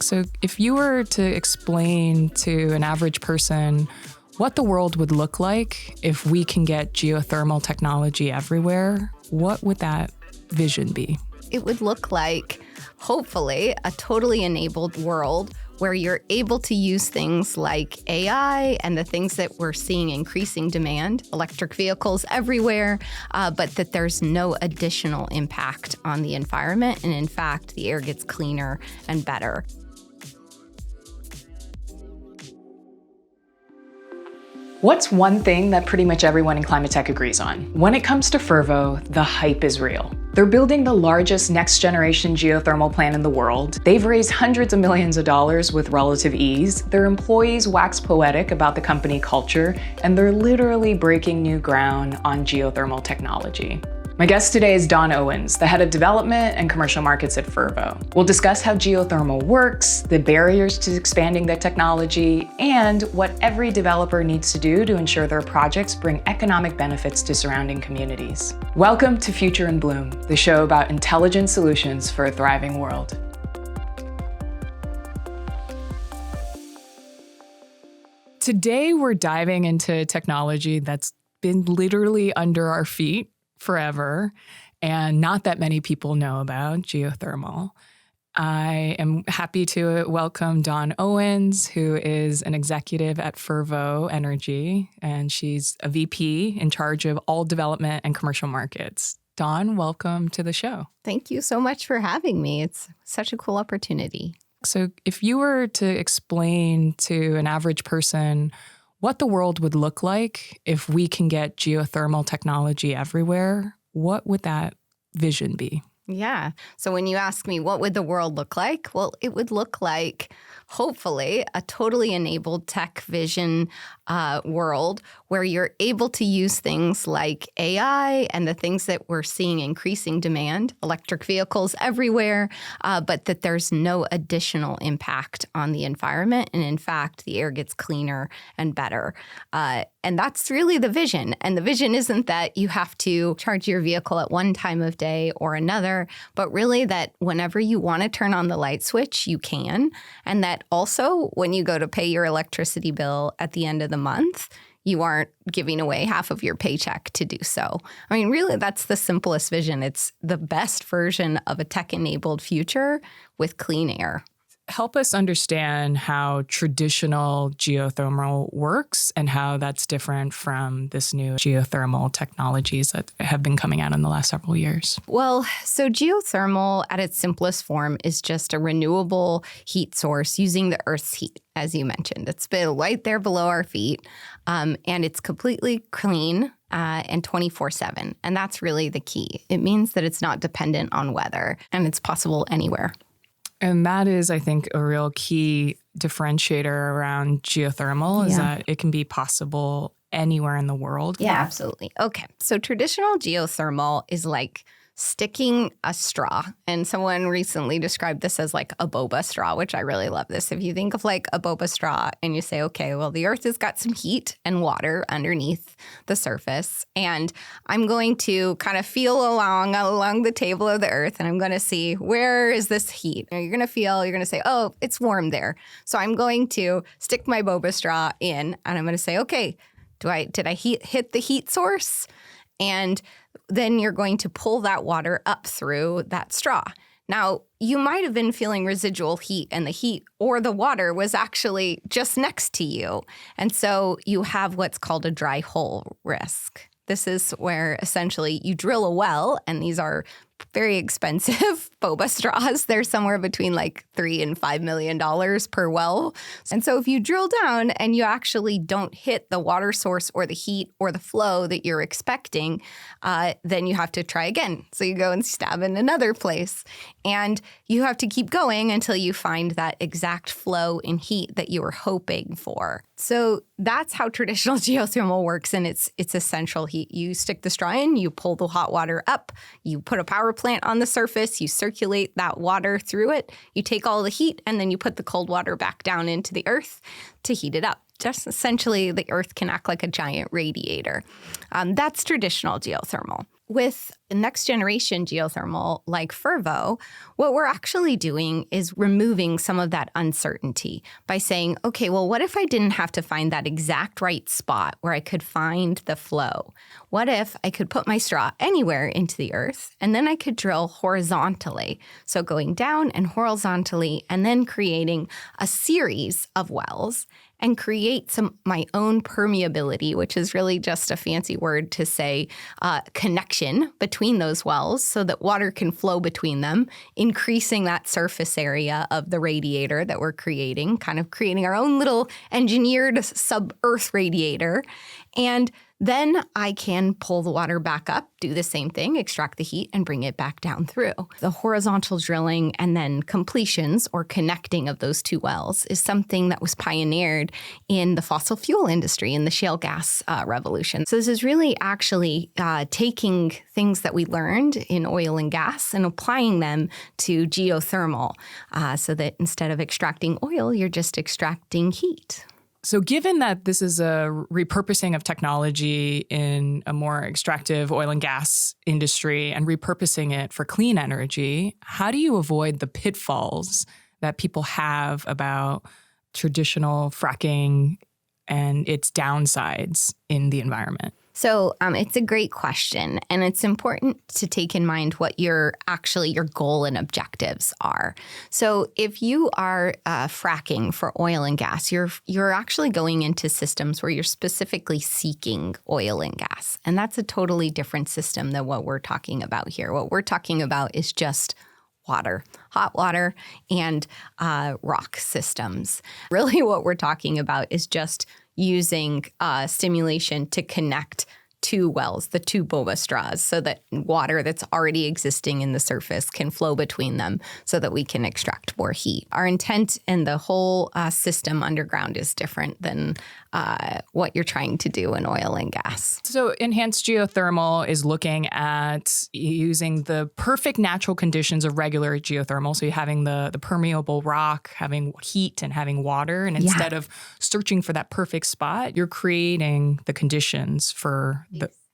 So if you were to explain to an average person what the world would look like if we can get geothermal technology everywhere, what would that vision be? It would look like, hopefully, a totally enabled world where you're able to use things like AI and the things that we're seeing increasing demand, electric vehicles everywhere, but that there's no additional impact on the environment. And in fact, the air gets cleaner and better. What's one thing that pretty much everyone in climate tech agrees on? When it comes to Fervo, the hype is real. They're building the largest next-generation geothermal plant in the world. They've raised hundreds of millions of dollars with relative ease. Their employees wax poetic about the company culture, and they're literally breaking new ground on geothermal technology. My guest today is Don Owens, the head of development and commercial markets at Fervo. We'll discuss how geothermal works, the barriers to expanding the technology, and what every developer needs to do to ensure their projects bring economic benefits to surrounding communities. Welcome to Future in Bloom, the show about intelligent solutions for a thriving world. Today, we're diving into technology that's been literally under our feet forever, and not that many people know about geothermal. I am happy to welcome Don Owens, who is an executive at Fervo Energy, and she's a VP in charge of all development and commercial markets. Don, welcome to the show. Thank you so much for having me. It's such a cool opportunity. So if you were to explain to an average person what the world would look like if we can get geothermal technology everywhere, what would that vision be? Yeah. So when you ask me, what would the world look like? Well, it would look like, hopefully, a totally enabled tech vision world where you're able to use things like AI and the things that we're seeing increasing demand, electric vehicles everywhere, but that there's no additional impact on the environment. And in fact, the air gets cleaner and better. And that's really the vision. And the vision isn't that you have to charge your vehicle at one time of day or another, but really that whenever you want to turn on the light switch, you can. And that also when you go to pay your electricity bill at the end of the month, you aren't giving away half of your paycheck to do so. I mean, really, that's the simplest vision. It's the best version of a tech-enabled future with clean air. Help us understand how traditional geothermal works and how that's different from this new geothermal technologies that have been coming out in the last several years. Well, so geothermal at its simplest form is just a renewable heat source using the Earth's heat, as you mentioned. It's been right there below our feet, and it's completely clean and 24/7. And that's really the key. It means that it's not dependent on weather, and it's possible anywhere. And that is, I think, a real key differentiator around geothermal is that it can be possible anywhere in the world. Yeah, absolutely. Okay. So traditional geothermal is like sticking a straw. And someone recently described this as like a boba straw, which I really love this. If you think of like a boba straw and you say, okay, well, the Earth has got some heat and water underneath the surface. And I'm going to kind of feel along the table of the Earth, and I'm going to see, where is this heat? And you're going to say, oh, it's warm there. So I'm going to stick my boba straw in, and I'm going to say, okay, did I hit the heat source? And then you're going to pull that water up through that straw. Now, you might have been feeling residual heat, and the heat or the water was actually just next to you. And so you have what's called a dry hole risk. This is where essentially you drill a well, and these are very expensive boba straws. They're somewhere between like $3 and $5 million per well. And so if you drill down and you actually don't hit the water source or the heat or the flow that you're expecting, then you have to try again. So you go and stab in another place, and you have to keep going until you find that exact flow in heat that you were hoping for. So that's how traditional geothermal works, and it's essential heat. You stick the straw in, you pull the hot water up, you put a power plant on the surface, you circulate that water through it, you take all the heat, and then you put the cold water back down into the Earth to heat it up. Just essentially, the Earth can act like a giant radiator. That's traditional geothermal. With In next generation geothermal, like Fervo, what we're actually doing is removing some of that uncertainty by saying, okay, well, what if I didn't have to find that exact right spot where I could find the flow? What if I could put my straw anywhere into the earth and then I could drill horizontally? So going down and horizontally and then creating a series of wells and create my own permeability, which is really just a fancy word to say connection between those wells so that water can flow between them, increasing that surface area of the radiator that we're creating, kind of creating our own little engineered sub-earth radiator. And then I can pull the water back up, do the same thing, extract the heat, and bring it back down through. The horizontal drilling and then completions or connecting of those two wells is something that was pioneered in the fossil fuel industry, in the shale gas revolution. So this is really actually taking things that we learned in oil and gas and applying them to geothermal so that instead of extracting oil, you're just extracting heat. So given that this is a repurposing of technology in a more extractive oil and gas industry and repurposing it for clean energy, how do you avoid the pitfalls that people have about traditional fracking and its downsides in the environment? So it's a great question, and it's important to take in mind what your goal and objectives are. So if you are fracking for oil and gas, you're actually going into systems where you're specifically seeking oil and gas, and that's a totally different system than what we're talking about here. What we're talking about is just water, hot water, and rock systems. Really what we're talking about is just using stimulation to connect two wells, the two Boba straws, so that water that's already existing in the surface can flow between them so that we can extract more heat. Our intent in the whole system underground is different than what you're trying to do in oil and gas. So enhanced geothermal is looking at using the perfect natural conditions of regular geothermal. So you're having the permeable rock, having heat and having water. And instead of searching for that perfect spot, you're creating the conditions for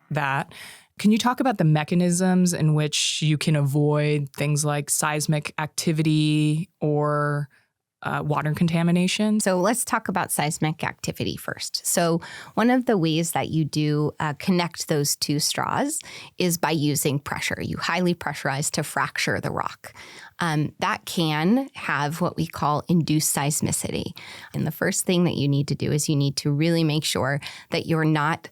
that. Can you talk about the mechanisms in which you can avoid things like seismic activity or water contamination? So let's talk about seismic activity first. So one of the ways that you do connect those two straws is by using pressure. You highly pressurize to fracture the rock. That can have what we call induced seismicity. And the first thing that you need to do is you need to really make sure that you're not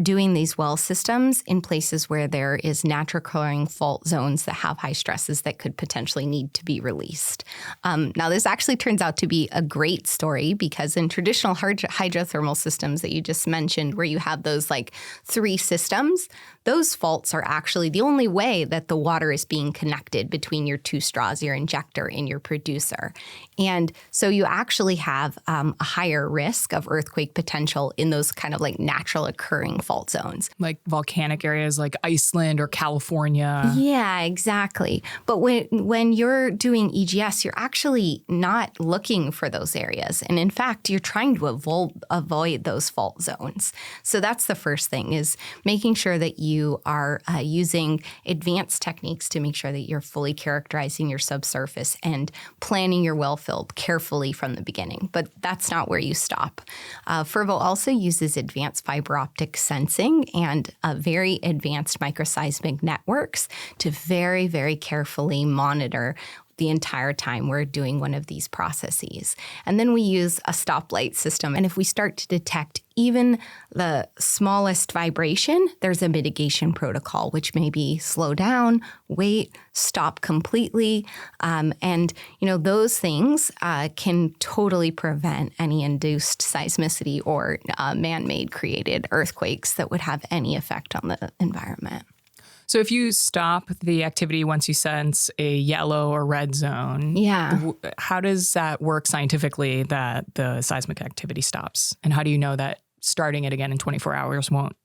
doing these well systems in places where there is natural occurring fault zones that have high stresses that could potentially need to be released. Now, this actually turns out to be a great story because in traditional hydrothermal systems that you just mentioned, where you have those like three systems, those faults are actually the only way that the water is being connected between your two straws, your injector and your producer. And so you actually have a higher risk of earthquake potential in those kind of like natural occurring fault zones. Like volcanic areas like Iceland or California. Yeah, exactly. But when you're doing EGS, you're actually not looking for those areas. And in fact, you're trying to avoid those fault zones. So that's the first thing, is making sure that you are using advanced techniques to make sure that you're fully characterizing your subsurface and planning your well field carefully from the beginning. But that's not where you stop. Fervo also uses advanced fiber optic sensing and very advanced microseismic networks to very, very carefully monitor the entire time we're doing one of these processes. And then we use a stoplight system. And if we start to detect even the smallest vibration, there's a mitigation protocol, which may be slow down, wait, stop completely. And those things can totally prevent any induced seismicity or man-made created earthquakes that would have any effect on the environment. So if you stop the activity once you sense a yellow or red zone, how does that work scientifically that the seismic activity stops? And how do you know that starting it again in 24 hours won't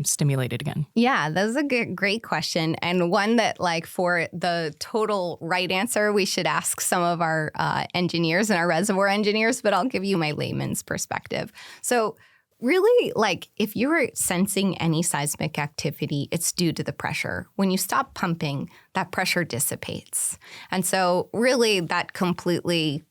stimulate it again? Yeah, that's a great question. And one that, like, for the total right answer, we should ask some of our engineers and our reservoir engineers, but I'll give you my layman's perspective. So Really, like if you're sensing any seismic activity, it's due to the pressure. When you stop pumping, that pressure dissipates. And so really that completely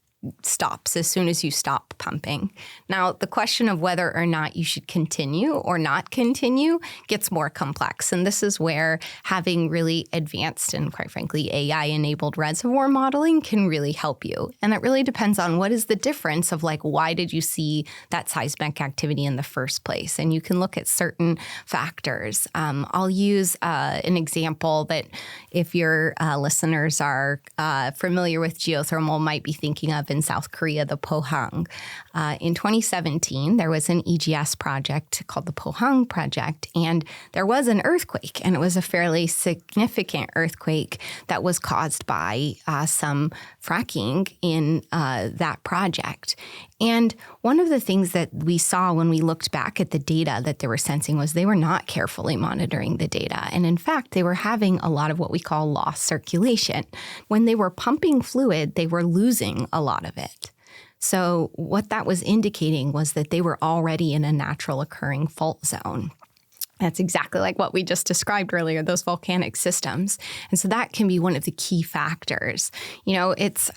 stops as soon as you stop pumping. Now, the question of whether or not you should continue or not continue gets more complex. And this is where having really advanced and, quite frankly, AI-enabled reservoir modeling can really help you. And it really depends on what is the difference of like, why did you see that seismic activity in the first place? And you can look at certain factors. I'll use an example that if your listeners are familiar with geothermal might be thinking of in South Korea, the Pohang. In 2017, there was an EGS project called the Pohang Project, and there was an earthquake, and it was a fairly significant earthquake that was caused by some fracking in that project. And one of the things that we saw when we looked back at the data that they were sensing was they were not carefully monitoring the data. And in fact, they were having a lot of what we call lost circulation. When they were pumping fluid, they were losing a lot of it. So what that was indicating was that they were already in a natural occurring fault zone. That's exactly like what we just described earlier, those volcanic systems. And so that can be one of the key factors. You know, it's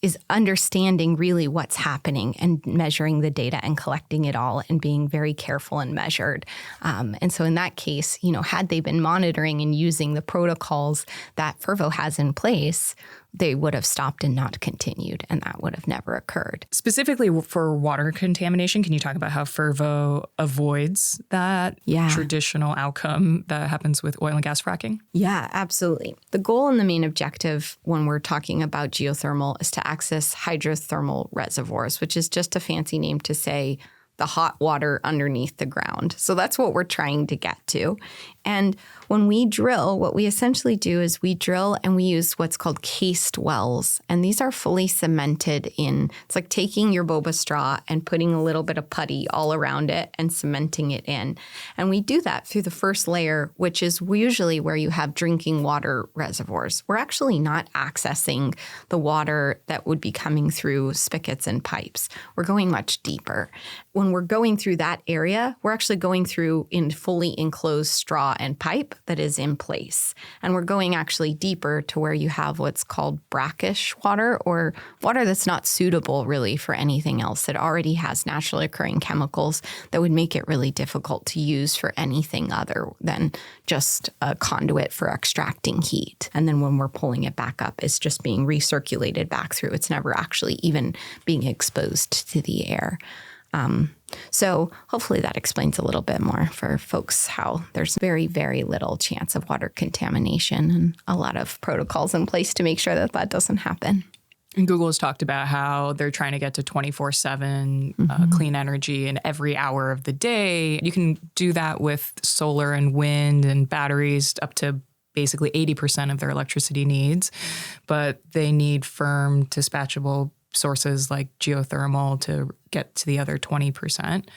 is understanding really what's happening and measuring the data and collecting it all and being very careful and measured. And so in that case, you know, had they been monitoring and using the protocols that Fervo has in place, they would have stopped and not continued, and that would have never occurred. Specifically for water contamination, can you talk about how Fervo avoids that traditional outcome that happens with oil and gas fracking? Yeah, absolutely. The goal and the main objective when we're talking about geothermal is to access hydrothermal reservoirs, which is just a fancy name to say the hot water underneath the ground. So that's what we're trying to get to. And when we drill, what we essentially do is we drill and we use what's called cased wells. And these are fully cemented in. It's like taking your boba straw and putting a little bit of putty all around it and cementing it in. And we do that through the first layer, which is usually where you have drinking water reservoirs. We're actually not accessing the water that would be coming through spigots and pipes. We're going much deeper. When we're going through that area, we're actually going through in fully enclosed straw and pipe that is in place. And we're going actually deeper to where you have what's called brackish water, or water that's not suitable really for anything else, that already has naturally occurring chemicals that would make it really difficult to use for anything other than just a conduit for extracting heat. And then when we're pulling it back up, it's just being recirculated back through. It's never actually even being exposed to the air. So hopefully that explains a little bit more for folks how there's very, very little chance of water contamination and a lot of protocols in place to make sure that that doesn't happen. And Google has talked about how they're trying to get to 24/7 clean energy in every hour of the day. You can do that with solar and wind and batteries up to basically 80% of their electricity needs, but they need firm dispatchable sources like geothermal to get to the other 20%.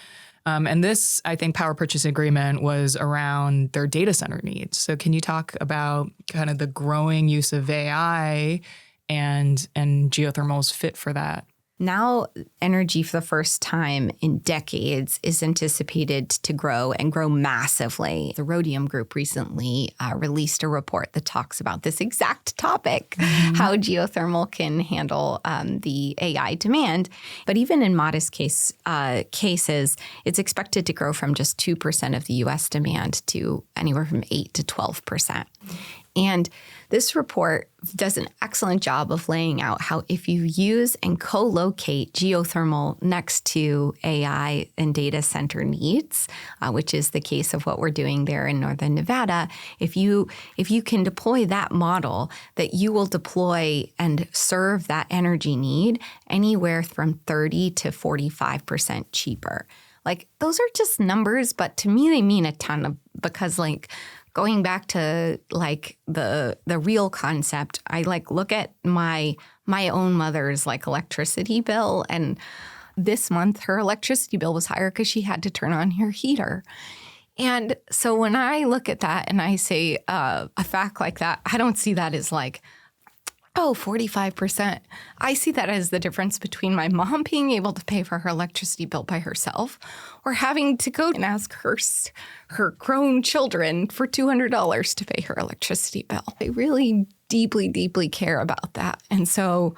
And this, I think, power purchase agreement was around their data center needs. So can you talk about kind of the growing use of AI and geothermal's fit for that? Now, energy for the first time in decades is anticipated to grow and grow massively. The Rhodium Group recently released a report that talks about this exact topic, how geothermal can handle the AI demand. But even in modest cases, it's expected to grow from just 2% of the U.S. demand to anywhere from 8 to 12%. And this report does an excellent job of laying out how if you use and co-locate geothermal next to AI and data center needs, which is the case of what we're doing there in Northern Nevada, if you can deploy that model, that you will deploy and serve that energy need anywhere from 30 to 45% cheaper. Like, those are just numbers, but to me, they mean a ton because going back to the real concept, I look at my own mother's electricity bill, and this month her electricity bill was higher because she had to turn on her heater. And so when I look at that and I say a fact like that, I don't see that as Oh, 45%. I see that as the difference between my mom being able to pay for her electricity bill by herself or having to go and ask her grown children for $200 to pay her electricity bill. I really deeply, deeply care about that. And so,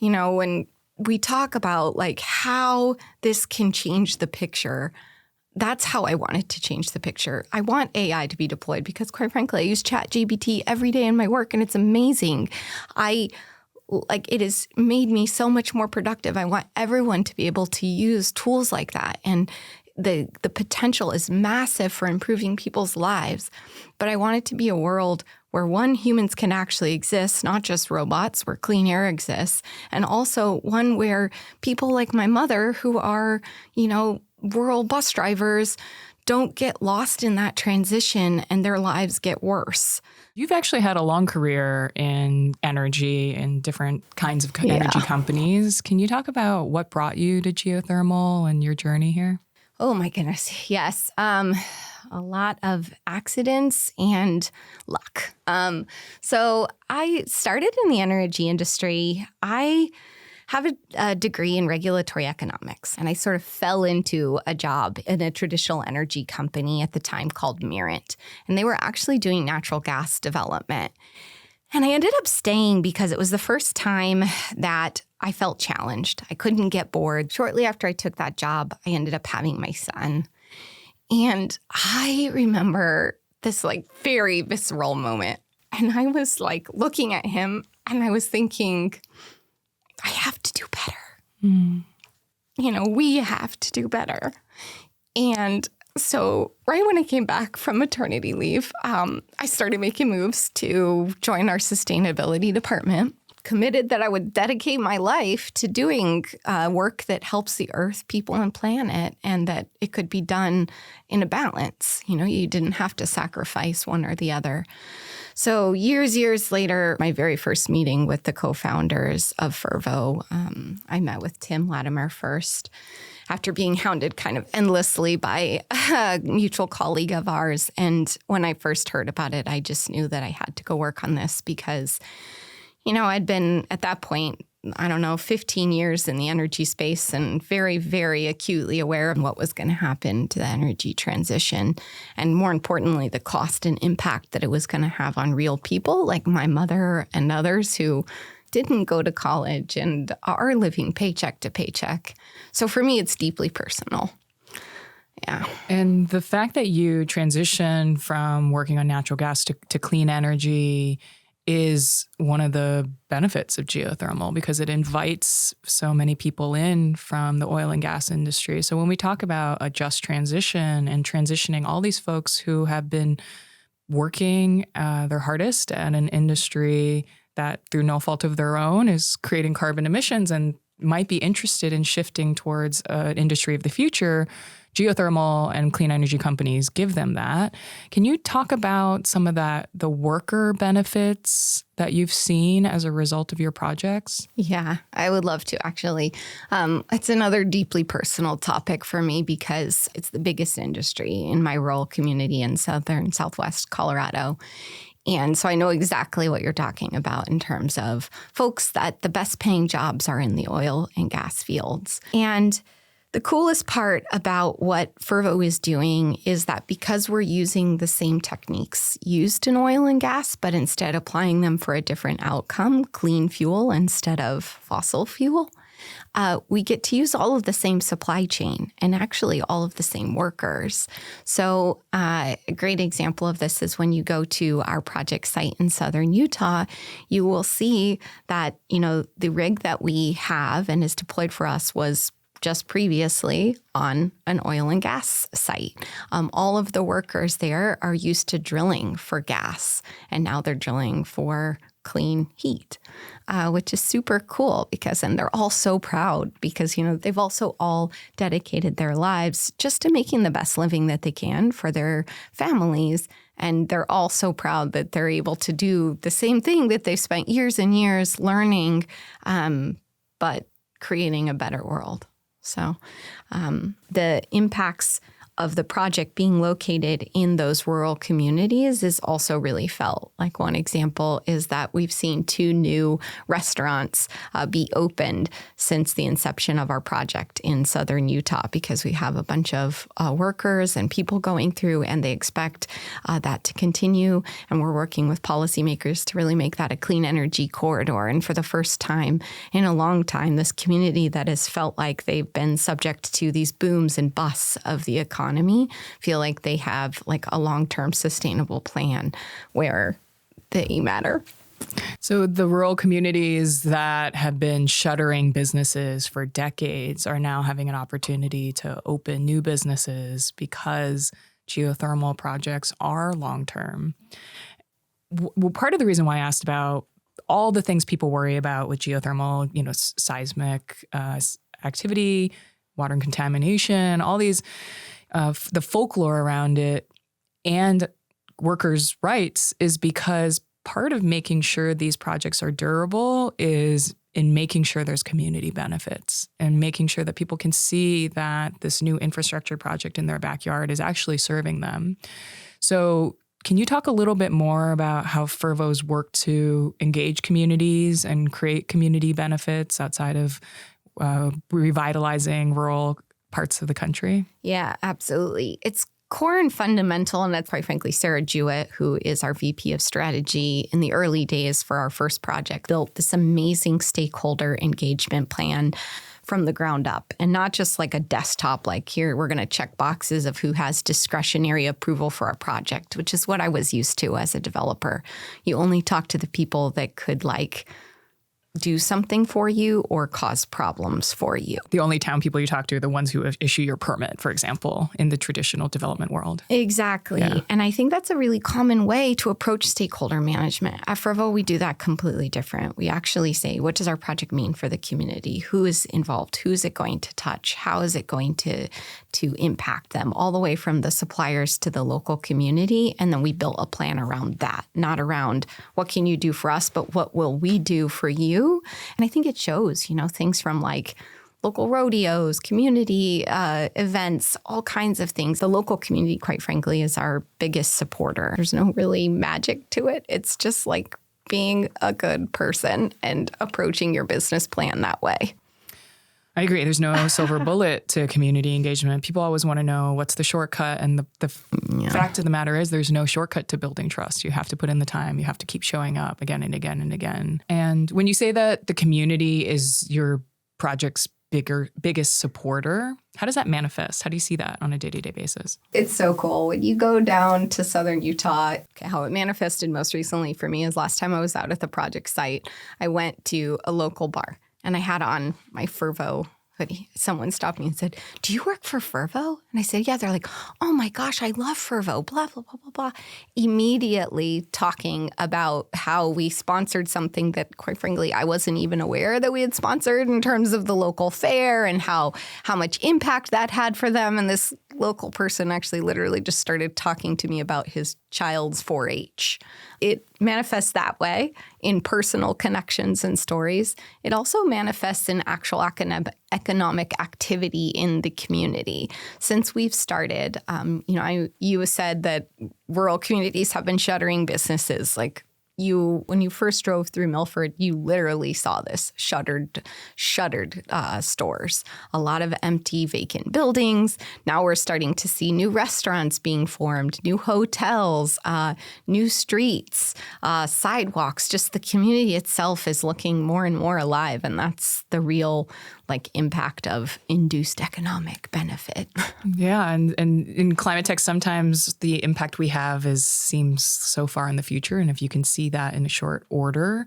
when we talk about like how this can change the picture, that's how I wanted to change the picture. I want AI to be deployed because, quite frankly, I use ChatGPT every day in my work, and it's amazing. It has made me so much more productive. I want everyone to be able to use tools like that, and the potential is massive for improving people's lives. But I want it to be a world where, one, humans can actually exist, not just robots, where clean air exists, and also one where people like my mother, who are, rural bus drivers, don't get lost in that transition and their lives get worse. You've actually had a long career in energy and different kinds of energy companies. Can you talk about what brought you to geothermal and your journey here? Oh my goodness, yes. A lot of accidents and luck. So I started in the energy industry. I have a degree in regulatory economics, and I sort of fell into a job in a traditional energy company at the time called Mirant, and they were actually doing natural gas development. And I ended up staying because it was the first time that I felt challenged. I couldn't get bored. Shortly after I took that job, I ended up having my son. And I remember this very visceral moment. And I was looking at him and I was thinking, I have to do better. We have to do better. And so right when I came back from maternity leave, I started making moves to join our sustainability department, committed that I would dedicate my life to doing work that helps the earth, people, and planet, and that it could be done in a balance. You didn't have to sacrifice one or the other. So years later, my very first meeting with the co-founders of Fervo, I met with Tim Latimer first, after being hounded kind of endlessly by a mutual colleague of ours. And when I first heard about it, I just knew that I had to go work on this because, I'd been at that point, 15 years in the energy space and very, very acutely aware of what was going to happen to the energy transition. And more importantly, the cost and impact that it was going to have on real people like my mother and others who didn't go to college and are living paycheck to paycheck. So for me, it's deeply personal. Yeah. And the fact that you transitioned from working on natural gas to clean energy is one of the benefits of geothermal because it invites so many people in from the oil and gas industry. So when we talk about a just transition and transitioning all these folks who have been working their hardest at an industry that through no fault of their own is creating carbon emissions and might be interested in shifting towards an industry of the future, geothermal and clean energy companies give them that. Can you talk about some of the worker benefits that you've seen as a result of your projects? Yeah, I would love to, actually. It's another deeply personal topic for me because it's the biggest industry in my rural community in southwest Colorado. And so I know exactly what you're talking about in terms of folks that the best paying jobs are in the oil and gas fields. And the coolest part about what Fervo is doing is that because we're using the same techniques used in oil and gas, but instead applying them for a different outcome, clean fuel instead of fossil fuel, we get to use all of the same supply chain and actually all of the same workers. So a great example of this is when you go to our project site in southern Utah, you will see that, the rig that we have and is deployed for us was just previously on an oil and gas site. All of the workers there are used to drilling for gas, and now they're drilling for clean heat, which is super cool and they're all so proud because, they've also all dedicated their lives just to making the best living that they can for their families. And they're all so proud that they're able to do the same thing that they've spent years and years learning, but creating a better world. So the impacts of the project being located in those rural communities is also really felt. Like one example is that we've seen 2 new restaurants be opened since the inception of our project in southern Utah, because we have a bunch of workers and people going through, and they expect that to continue. And we're working with policymakers to really make that a clean energy corridor. And for the first time in a long time, this community that has felt like they've been subject to these booms and busts of the economy feel like they have like a long-term sustainable plan where they matter. So the rural communities that have been shuttering businesses for decades are now having an opportunity to open new businesses because geothermal projects are long-term. Well, part of the reason why I asked about all the things people worry about with geothermal, seismic activity, water and contamination, all these, the folklore around it, and workers' rights, is because part of making sure these projects are durable is in making sure there's community benefits and making sure that people can see that this new infrastructure project in their backyard is actually serving them. So can you talk a little bit more about how Fervo's worked to engage communities and create community benefits outside of revitalizing rural parts of the country? Yeah, absolutely. It's core and fundamental, and that's quite frankly Sarah Jewett, who is our VP of strategy in the early days for our first project, built this amazing stakeholder engagement plan from the ground up, and not just like a desktop, like here, we're going to check boxes of who has discretionary approval for our project, which is what I was used to as a developer. You only talk to the people that could do something for you or cause problems for you. The only town people you talk to are the ones who issue your permit, for example, in the traditional development world. Exactly. Yeah. And I think that's a really common way to approach stakeholder management. At Fervo, we do that completely different. We actually say, what does our project mean for the community? Who is involved? Who is it going to touch? How is it going to impact them? All the way from the suppliers to the local community. And then we built a plan around that, not around what can you do for us, but what will we do for you? And I think it shows, things from like local rodeos, community events, all kinds of things. The local community, quite frankly, is our biggest supporter. There's no really magic to it. It's just like being a good person and approaching your business plan that way. I agree. There's no silver bullet to community engagement. People always want to know what's the shortcut. And the fact of the matter is there's no shortcut to building trust. You have to put in the time. You have to keep showing up again and again and again. And when you say that the community is your project's biggest supporter, how does that manifest? How do you see that on a day-to-day basis? It's so cool. When you go down to southern Utah, how it manifested most recently for me is last time I was out at the project site, I went to a local bar. And I had on my Fervo hoodie. Someone stopped me and said, "Do you work for Fervo?" And I said, "Yeah." They're like, "Oh my gosh, I love Fervo, blah, blah, blah, blah, blah." Immediately talking about how we sponsored something that, quite frankly, I wasn't even aware that we had sponsored in terms of the local fair and how much impact that had for them. And this local person actually literally just started talking to me about his child's 4-H. It manifests that way in personal connections and stories. It also manifests in actual economic activity in the community. Since we've started, you said that rural communities have been shuttering businesses. Like when you first drove through Milford, you literally saw this shuttered stores, a lot of empty, vacant buildings. Now we're starting to see new restaurants being formed, new hotels, new streets, sidewalks. Just the community itself is looking more and more alive, and that's the real impact of induced economic benefit. Yeah, and in climate tech, sometimes the impact we have seems so far in the future, and if you can see that in a short order,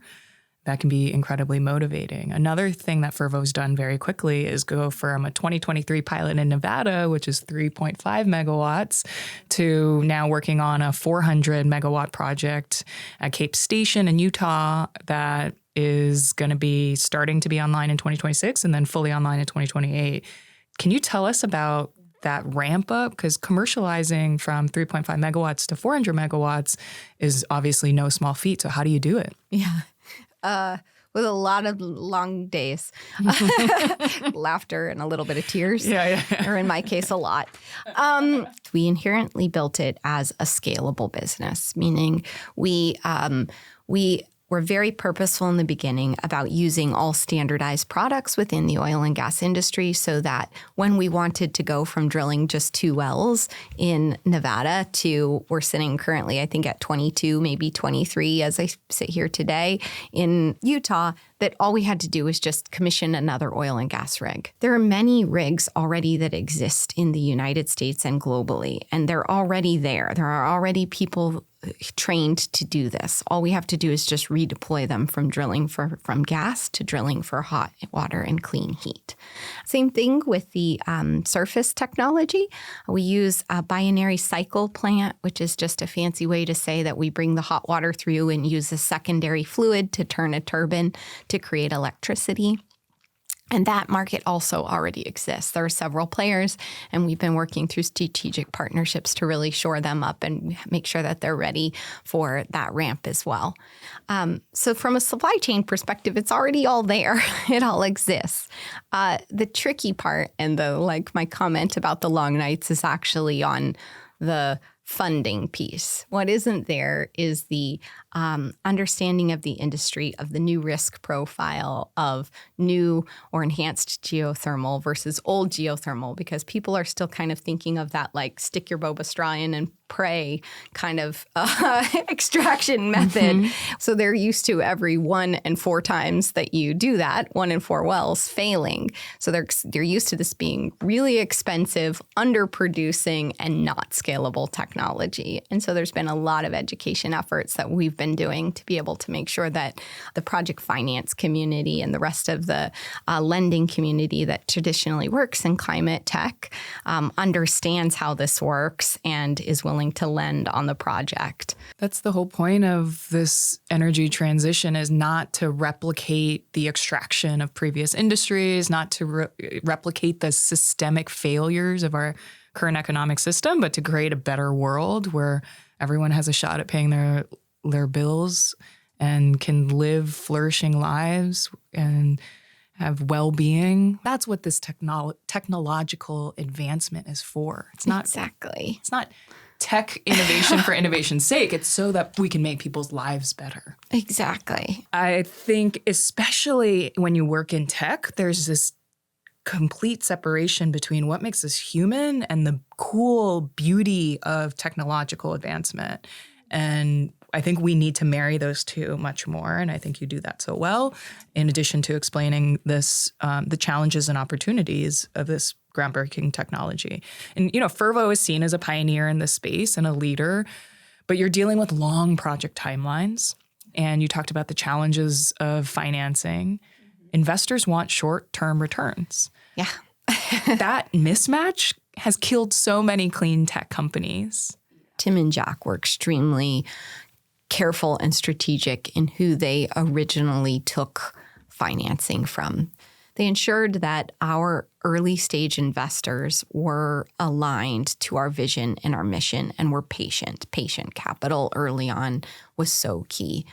that can be incredibly motivating. Another thing that Fervo's done very quickly is go from a 2023 pilot in Nevada, which is 3.5 megawatts, to now working on a 400 megawatt project at Cape Station in Utah that is going to be starting to be online in 2026 and then fully online in 2028. Can you tell us about that ramp up? Because commercializing from 3.5 megawatts to 400 megawatts is obviously no small feat. So how do you do it? Yeah. with a lot of long days, laughter and a little bit of tears, or in my case, a lot. We inherently built it as a scalable business, meaning we were very purposeful in the beginning about using all standardized products within the oil and gas industry so that when we wanted to go from drilling just 2 wells in Nevada to we're sitting currently, I think, at 22, maybe 23 as I sit here today in Utah, that all we had to do was just commission another oil and gas rig. There are many rigs already that exist in the United States and globally, and they're already there. There are already people trained to do this. All we have to do is just redeploy them from drilling from gas to drilling for hot water and clean heat. Same thing with the surface technology. We use a binary cycle plant, which is just a fancy way to say that we bring the hot water through and use a secondary fluid to turn a turbine to create electricity. And that market also already exists. There are several players, and we've been working through strategic partnerships to really shore them up and make sure that they're ready for that ramp as well. So from a supply chain perspective, it's already all there. It all exists. The tricky part and my comment about the long nights is actually on the funding piece. What isn't there is the understanding of the industry, of the new risk profile of new or enhanced geothermal versus old geothermal, because people are still kind of thinking of that like stick your Boba straw in and pray kind of extraction method. Mm-hmm. So they're used to every 1 in 4 times that you do that, 1 in 4 wells failing. So they're used to this being really expensive, underproducing, and not scalable technology. And so there's been a lot of education efforts that we've been doing to be able to make sure that the project finance community and the rest of the lending community that traditionally works in climate tech understands how this works and is willing to lend on the project. That's the whole point of this energy transition, is not to replicate the extraction of previous industries, not to replicate the systemic failures of our current economic system, but to create a better world where everyone has a shot at paying their bills and can live flourishing lives and have well-being. That's what this technological advancement is for. It's not exactly. It's not tech innovation for innovation's sake. It's so that we can make people's lives better. Exactly. I think especially when you work in tech, there's this complete separation between what makes us human and the cool beauty of technological advancement. And I think we need to marry those two much more. And I think you do that so well, in addition to explaining this, the challenges and opportunities of this groundbreaking technology. And, Fervo is seen as a pioneer in this space and a leader, but you're dealing with long project timelines. And you talked about the challenges of financing. Investors want short-term returns. Yeah. That mismatch has killed so many clean tech companies. Tim and Jack were extremely careful and strategic in who they originally took financing from. They ensured that our early stage investors were aligned to our vision and our mission and were patient. Patient capital early on was so key.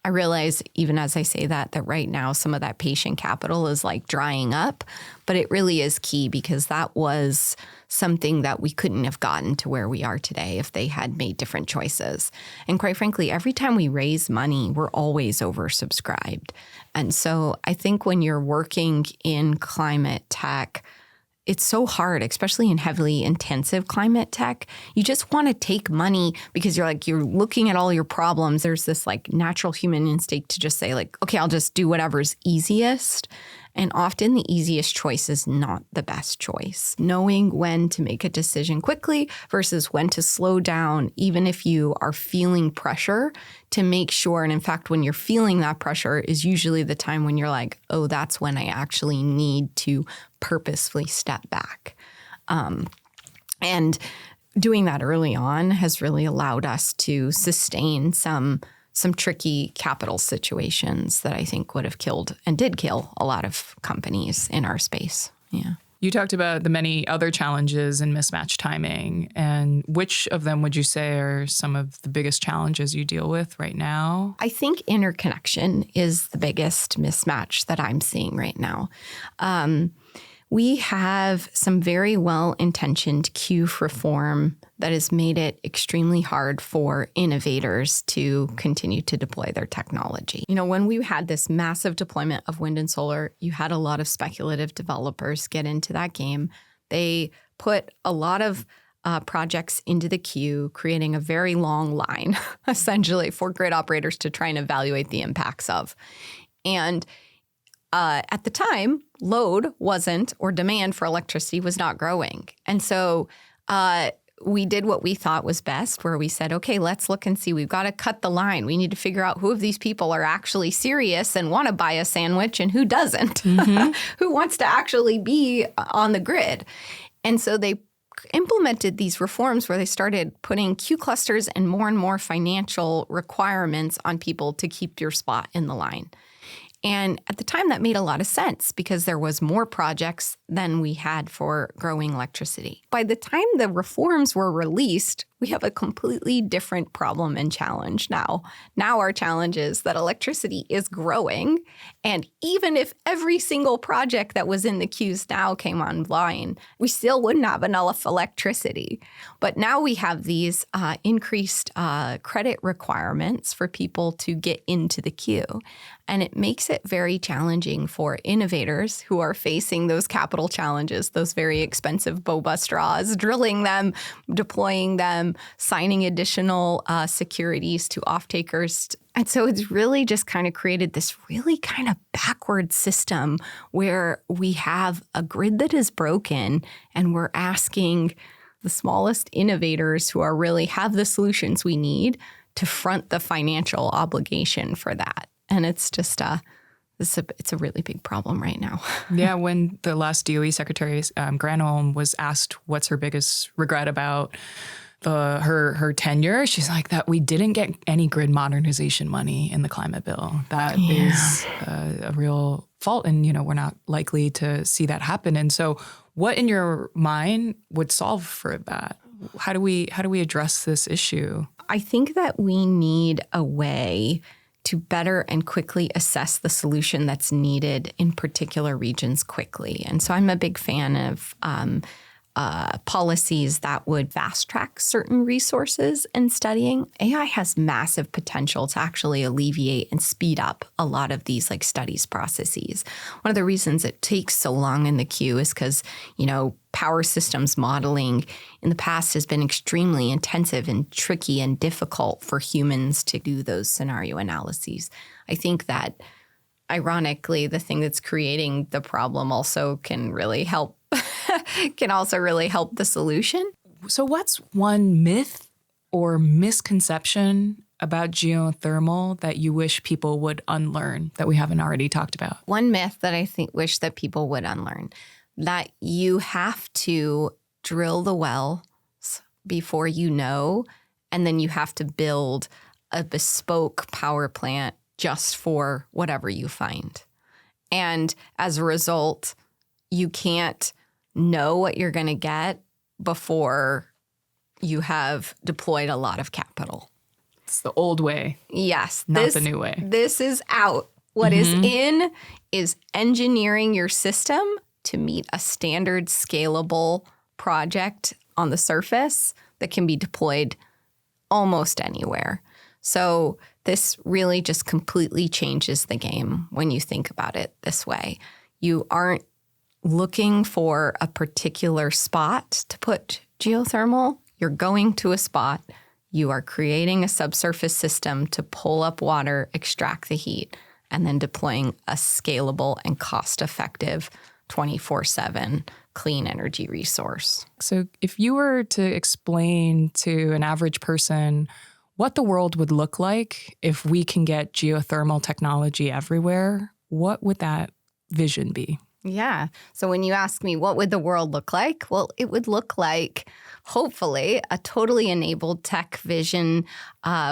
I realize even as I say that right now some of that patient capital is like drying up, but it really is key because that was something that we couldn't have gotten to where we are today if they had made different choices. And quite frankly, every time we raise money, we're always oversubscribed. And so I think when you're working in climate tech, it's so hard, especially in heavily intensive climate tech. You just want to take money because you're looking at all your problems. There's this like natural human instinct to just say like, okay, I'll just do whatever's easiest. And often the easiest choice is not the best choice. Knowing when to make a decision quickly versus when to slow down, even if you are feeling pressure, to make sure. And in fact, when you're feeling that pressure is usually the time when you're like, oh, that's when I actually need to purposefully step back. And doing that early on has really allowed us to sustain some tricky capital situations that I think would have killed and did kill a lot of companies in our space. Yeah. You talked about the many other challenges in mismatch timing. And which of them would you say are some of the biggest challenges you deal with right now? I think interconnection is the biggest mismatch that I'm seeing right now. We have some very well-intentioned queue reform that has made it extremely hard for innovators to continue to deploy their technology. You know, when we had this massive deployment of wind and solar, you had a lot of speculative developers get into that game. They put a lot of projects into the queue, creating a very long line, essentially, for grid operators to try and evaluate the impacts of. And at the time, load wasn't, or demand for electricity was not growing. And so we did what we thought was best, where we said, okay, let's look and see. We've got to cut the line. We need to figure out who of these people are actually serious and want to buy a sandwich and who doesn't, who wants to actually be on the grid. And so they implemented these reforms where they started putting queue clusters and more financial requirements on people to keep your spot in the line. And at the time, that made a lot of sense because there was more projects than we had for growing electricity. By the time the reforms were released, we have a completely different problem and challenge now. Now our challenge is that electricity is growing. And even if every single project that was in the queues now came online, we still wouldn't have enough electricity. But now we have these increased credit requirements for people to get into the queue. And it makes it very challenging for innovators who are facing those capital challenges, those very expensive Boba straws, drilling them, deploying them, signing additional securities to off-takers. And so it's really just kind of created this really kind of backward system where we have a grid that is broken and we're asking the smallest innovators who are really have the solutions we need to front the financial obligation for that. And it's just it's a really big problem right now. Yeah, when the last DOE Secretary, Granholm, was asked what's her biggest regret about her tenure, she's like, that we didn't get any grid modernization money in the climate bill. That is a real fault, and we're not likely to see that happen. And so, what in your mind would solve for that? How do we address this issue? I think that we need a way to better and quickly assess the solution that's needed in particular regions quickly. And so I'm a big fan of policies that would fast track certain resources and studying. AI has massive potential to actually alleviate and speed up a lot of these studies processes. One of the reasons it takes so long in the queue is because, power systems modeling in the past has been extremely intensive and tricky and difficult for humans to do those scenario analyses. I think that, ironically, the thing that's creating the problem also can really help the solution. So what's one myth or misconception about geothermal that you wish people would unlearn that we haven't already talked about? One myth that I wish that people would unlearn, that you have to drill the wells before and then you have to build a bespoke power plant just for whatever you find. And as a result, you can't know what you're going to get before you have deployed a lot of capital. It's the old way. Yes. Not the new way. This is out. What is in is engineering your system to meet a standard scalable project on the surface that can be deployed almost anywhere. So this really just completely changes the game when you think about it this way. You aren't looking for a particular spot to put geothermal. You're going to a spot. You are creating a subsurface system to pull up water, extract the heat, and then deploying a scalable and cost-effective 24/7 clean energy resource. So if you were to explain to an average person what the world would look like if we can get geothermal technology everywhere, what would that vision be? Yeah. So when you ask me, what would the world look like? Well, it would look like hopefully a totally enabled tech vision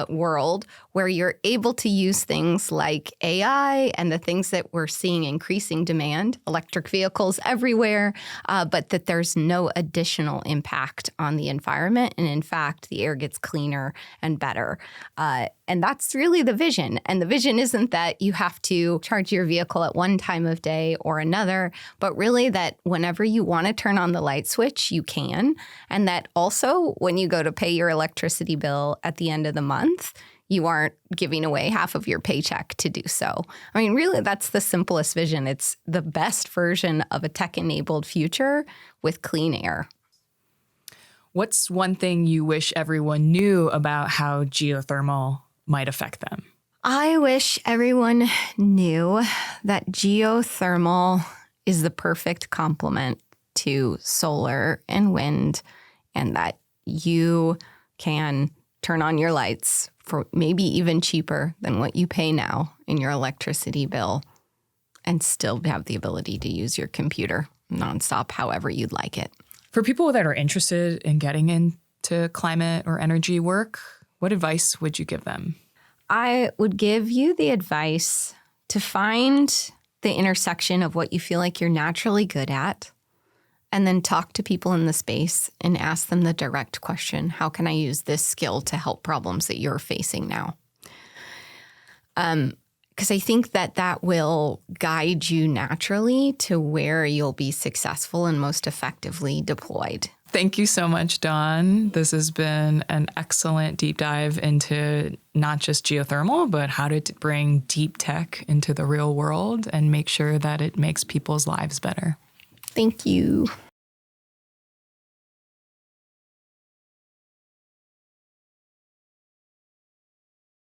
world where you're able to use things like AI and the things that we're seeing increasing demand, electric vehicles everywhere, but that there's no additional impact on the environment. And in fact, the air gets cleaner and better. And that's really the vision. And the vision isn't that you have to charge your vehicle at one time of day or another, but really that whenever you want to turn on the light switch, you can. And that also when you go to pay your electricity bill at the end of the month, you aren't giving away half of your paycheck to do so. I mean, really, that's the simplest vision. It's the best version of a tech-enabled future with clean air. What's one thing you wish everyone knew about how geothermal might affect them? I wish everyone knew that geothermal is the perfect complement to solar and wind, and that you can turn on your lights for maybe even cheaper than what you pay now in your electricity bill and still have the ability to use your computer nonstop however you'd like it. For people that are interested in getting into climate or energy work, what advice would you give them? I would give you the advice to find the intersection of what you feel like you're naturally good at, and then talk to people in the space and ask them the direct question, how can I use this skill to help problems that you're facing now? Because I think that will guide you naturally to where you'll be successful and most effectively deployed. Thank you so much, Dawn. This has been an excellent deep dive into not just geothermal, but how to bring deep tech into the real world and make sure that it makes people's lives better. Thank you.